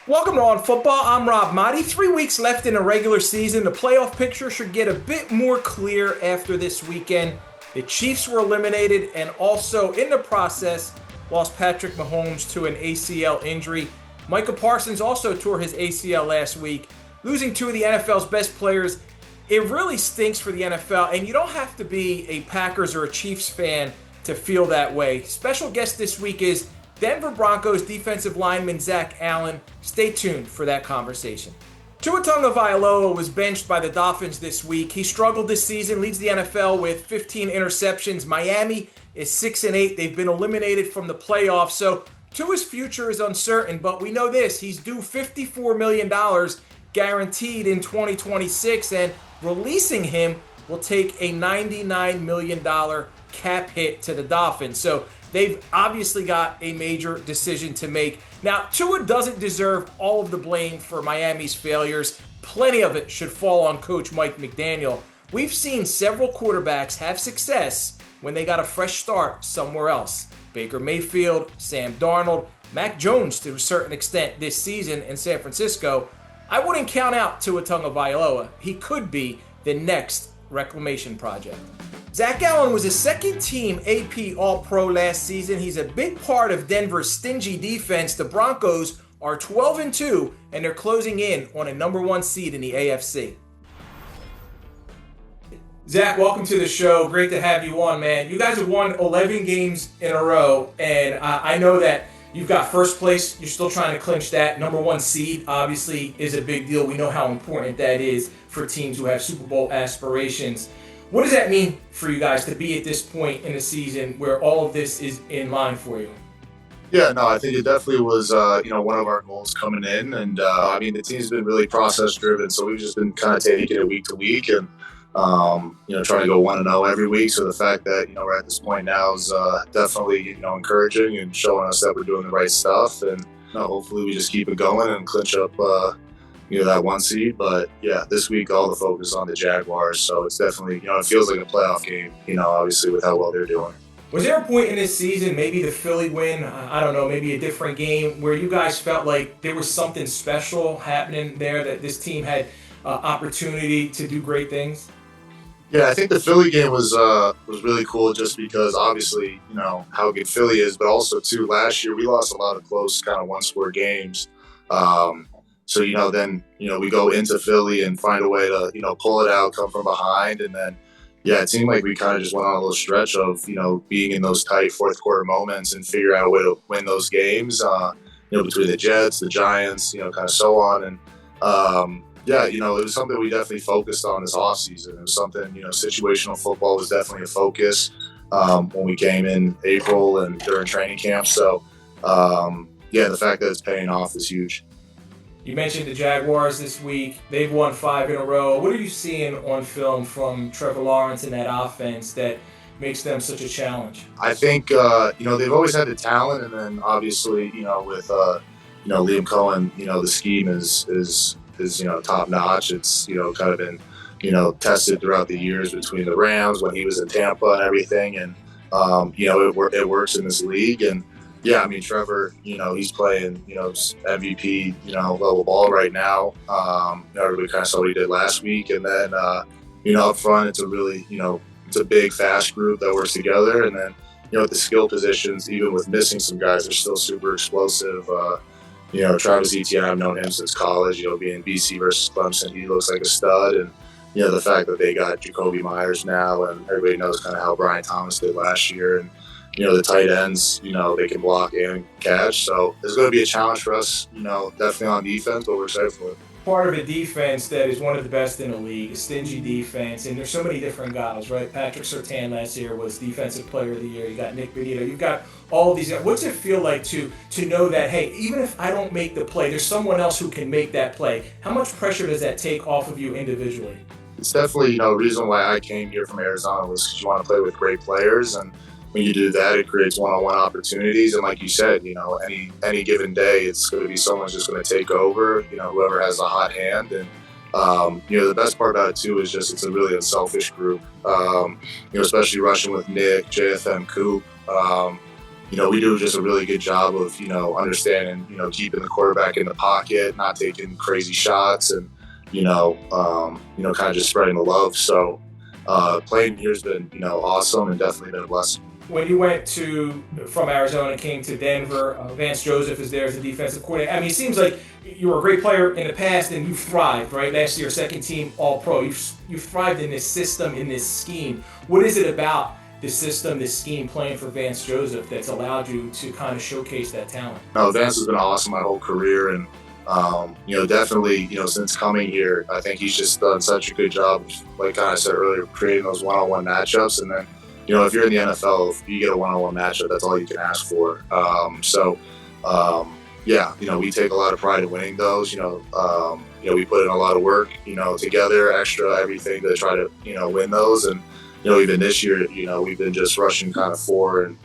Welcome to On Football. I'm Rob Motti. 3 weeks left in the regular season. The playoff picture should get a bit more clear after this weekend. The Chiefs were eliminated and also in the process lost Patrick Mahomes to an ACL injury. Micah Parsons also tore his ACL last week, losing two of the NFL's best players. It really stinks for the NFL, and you don't have to be a Packers or a Chiefs fan to feel that way. Special guest this week is Denver Broncos defensive lineman Zach Allen. Stay tuned for that conversation. Tua Tagovailoa was benched by the Dolphins this week. He struggled this season, leads the NFL with 15 interceptions. Miami is 6-8. They've been eliminated from the playoffs. So Tua's future is uncertain, but we know this. He's due $54 million guaranteed in 2026, and releasing him will take a $99 million cap hit to the Dolphins. So they've obviously got a major decision to make. Now, Tua doesn't deserve all of the blame for Miami's failures. Plenty of it should fall on Coach Mike McDaniel. We've seen several quarterbacks have success when they got a fresh start somewhere else. Baker Mayfield, Sam Darnold, Mac Jones to a certain extent this season in San Francisco. I wouldn't count out Tua Tagovailoa. He could be the next reclamation project. Zach Allen was a second-team AP All-Pro last season. He's a big part of Denver's stingy defense. The Broncos are 12-2, and they're closing in on a number one seed in the AFC. Zach, welcome to the show. Great to have you on, man. You guys have won 11 games in a row, and I know that you've got first place. You're still trying to clinch that. Number one seed, obviously, is a big deal. We know how important that is for teams who have Super Bowl aspirations. What does that mean for you guys to be at this point in the season where all of this is in line for you? Yeah, no, I think it definitely was, one of our goals coming in. And, the team's been really process-driven, so we've just been kind of taking it week to week and, trying to go 1-0 every week. So the fact that, we're at this point now is definitely, encouraging and showing us that we're doing the right stuff. And hopefully we just keep it going and clinch up that one seed. But yeah, this week all the focus on the Jaguars. So it's definitely, it feels like a playoff game, obviously with how well they're doing. Was there a point in this season, maybe the Philly win, I don't know, maybe a different game, where you guys felt like there was something special happening there, that this team had opportunity to do great things? Yeah, I think the Philly game was really cool just because obviously, how good Philly is, but also too, last year we lost a lot of close kind of one-score games. So, then, we go into Philly and find a way to, pull it out, come from behind. And then, yeah, it seemed like we kind of just went on a little stretch of, being in those tight fourth quarter moments and figure out a way to win those games, between the Jets, the Giants, kind of so on. And, it was something we definitely focused on this offseason. It was something, situational football was definitely a focus when we came in April and during training camp. So, the fact that it's paying off is huge. You mentioned the Jaguars this week. They've won 5 in a row. What are you seeing on film from Trevor Lawrence and that offense that makes them such a challenge? I think, they've always had the talent, and then obviously, with, Liam Cohen, the scheme is top notch. It's, kind of been, tested throughout the years between the Rams when he was in Tampa and everything. And, it works in this league. And, yeah, Trevor, he's playing, MVP, level ball right now. Everybody kind of saw what he did last week. And then, up front, it's a really, it's a big, fast group that works together. And then, at the skill positions, even with missing some guys, they're still super explosive. Travis Etienne, I've known him since college, being BC versus Clemson, he looks like a stud. And, the fact that they got Jacoby Myers now, and everybody knows kind of how Brian Thomas did last year. And, the tight ends, they can block and catch. So there's going to be a challenge for us, definitely on defense, but we're excited for it. Part of a defense that is one of the best in the league, a stingy defense, and there's so many different guys, right? Patrick Surtain last year was Defensive Player of the Year. You got Nick Benito. You've got all of these guys. What's it feel like to know that, hey, even if I don't make the play, there's someone else who can make that play? How much pressure does that take off of you individually? It's definitely, the reason why I came here from Arizona was because you want to play with great players, and when you do that, it creates one-on-one opportunities. And like you said, any given day, it's going to be someone's just going to take over, whoever has a hot hand. And, the best part about it, too, is just it's a really unselfish group, especially rushing with Nick, JFM, Coop. we do just a really good job of, understanding, keeping the quarterback in the pocket, not taking crazy shots, and, kind of just spreading the love. So playing here has been, awesome, and definitely been a blessing. When you went from Arizona, came to Denver, Vance Joseph is there as the defensive coordinator. I mean, it seems like you were a great player in the past and you thrived, right? Last year, second team All-Pro. You thrived in this system, in this scheme. What is it about this system, this scheme, playing for Vance Joseph that's allowed you to kind of showcase that talent? No, Vance has been awesome my whole career, and definitely, since coming here, I think he's just done such a good job, like I said earlier, creating those one-on-one matchups. And then, if you're in the NFL, if you get a one-on-one matchup, that's all you can ask for. We take a lot of pride in winning those. We put in a lot of work, together, extra everything to try to, win those. And, even this year, we've been just rushing kind of 4 and,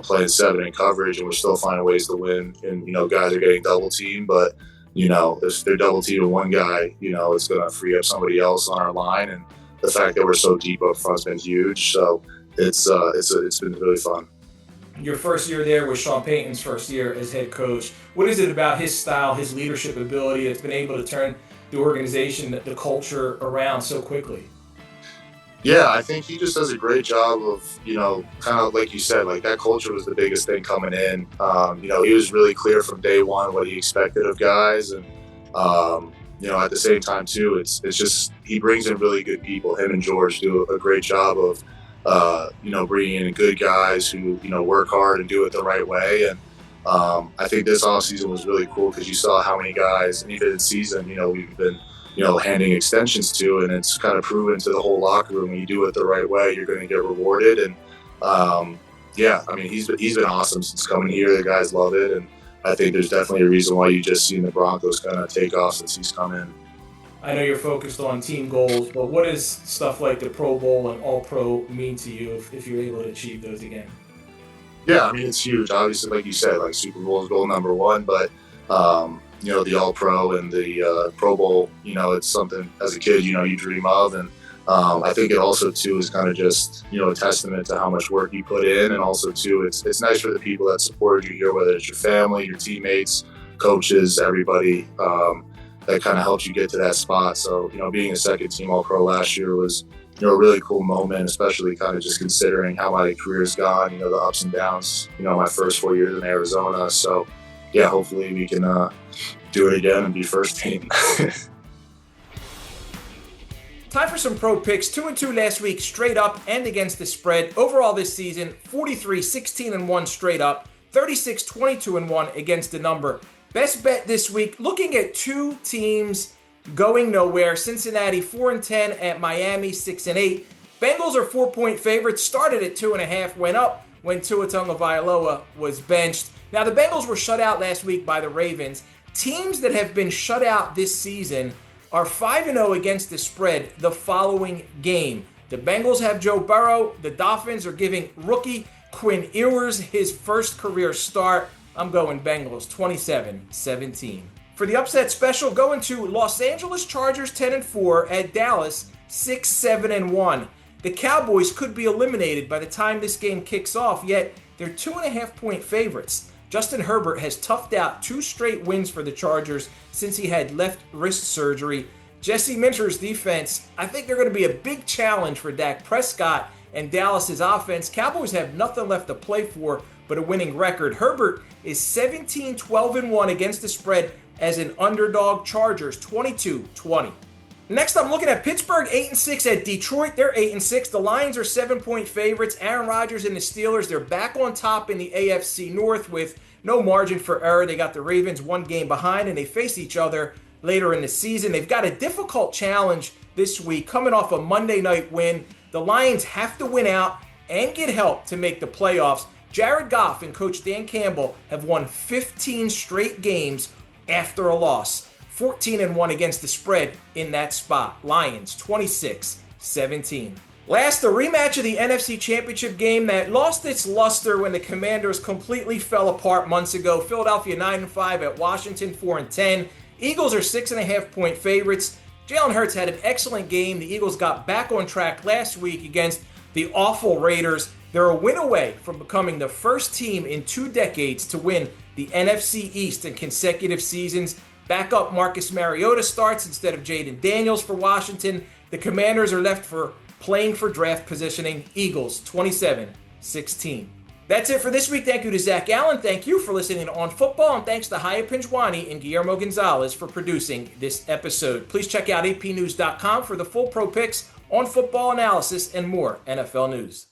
playing 7 in coverage, and we're still finding ways to win. And, guys are getting double teamed, but, if they're double teaming one guy, it's going to free up somebody else on our line. And the fact that we're so deep up front has been huge. So it's been really fun. Your first year there was Sean Payton's first year as head coach. What is it about his style, his leadership ability that's been able to turn the organization, the culture around so quickly? Yeah, I think he just does a great job of, kind of like you said, like that culture was the biggest thing coming in. He was really clear from day one what he expected of guys. And, at the same time too, it's just, he brings in really good people. Him and George do a great job of, bringing in good guys who, work hard and do it the right way. And I think this offseason was really cool because you saw how many guys, and even in season, we've been, handing extensions to, and it's kind of proven to the whole locker room, when you do it the right way, you're going to get rewarded. And he's been awesome since coming here. The guys love it, and I think there's definitely a reason why you just seen the Broncos kind of take off since he's come in. I know you're focused on team goals, but what does stuff like the Pro Bowl and All-Pro mean to you if you're able to achieve those again? Yeah, it's huge. Obviously, like you said, like Super Bowl is goal number 1, but the All-Pro and the Pro Bowl, it's something as a kid, you dream of. And I think it also, too, is kind of just, a testament to how much work you put in. And also, too, it's nice for the people that supported you here, whether it's your family, your teammates, coaches, everybody that kind of helped you get to that spot. So, being a second team All-Pro last year was, a really cool moment, especially kind of just considering how my career's gone, the ups and downs, my first 4 years in Arizona. So, yeah, hopefully we can do it again and be first team. Time for some pro picks. 2-2 last week, straight up and against the spread. Overall this season, 43-16-1 straight up, 36-22-1 against the number. Best bet this week, looking at 2 teams going nowhere. Cincinnati 4-10 at Miami 6-8. Bengals are 4-point favorites, started at 2.5, went up when Tua Tagovailoa was benched. Now, the Bengals were shut out last week by the Ravens. Teams that have been shut out this season are 5-0 against the spread the following game. The Bengals have Joe Burrow. The Dolphins are giving rookie Quinn Ewers his first career start. I'm going Bengals 27-17. For the upset special, going to Los Angeles Chargers 10-4 at Dallas 6-7-1. The Cowboys could be eliminated by the time this game kicks off, yet they're 2.5-point favorites. Justin Herbert has toughed out 2 straight wins for the Chargers since he had left wrist surgery. Jesse Minter's defense, I think they're going to be a big challenge for Dak Prescott and Dallas's offense. Cowboys have nothing left to play for but a winning record. Herbert is 17-12-1 against the spread as an underdog. Chargers 22-20. Next, I'm looking at Pittsburgh 8-6 at Detroit. They're 8-6. The Lions are 7-point favorites. Aaron Rodgers and the Steelers, they're back on top in the AFC North with no margin for error. They got the Ravens 1 game behind, and they face each other later in the season. They've got a difficult challenge this week, coming off a Monday night win. The Lions have to win out and get help to make the playoffs. Jared Goff and Coach Dan Campbell have won 15 straight games after a loss. 14-1 against the spread in that spot. Lions 26-17. Last, the rematch of the NFC Championship game that lost its luster when the Commanders completely fell apart months ago. Philadelphia 9-5 at Washington 4-10. Eagles are 6.5-point favorites. Jalen Hurts had an excellent game. The Eagles got back on track last week against the awful Raiders. They're a win away from becoming the first team in 2 decades to win the NFC East in consecutive seasons. Backup Marcus Mariota starts instead of Jaden Daniels for Washington. The Commanders are left for playing for draft positioning. Eagles 27-16. That's it for this week. Thank you to Zach Allen. Thank you for listening to On Football. And thanks to Haya Pinjwani and Guillermo Gonzalez for producing this episode. Please check out apnews.com for the full pro picks, on football analysis, and more NFL news.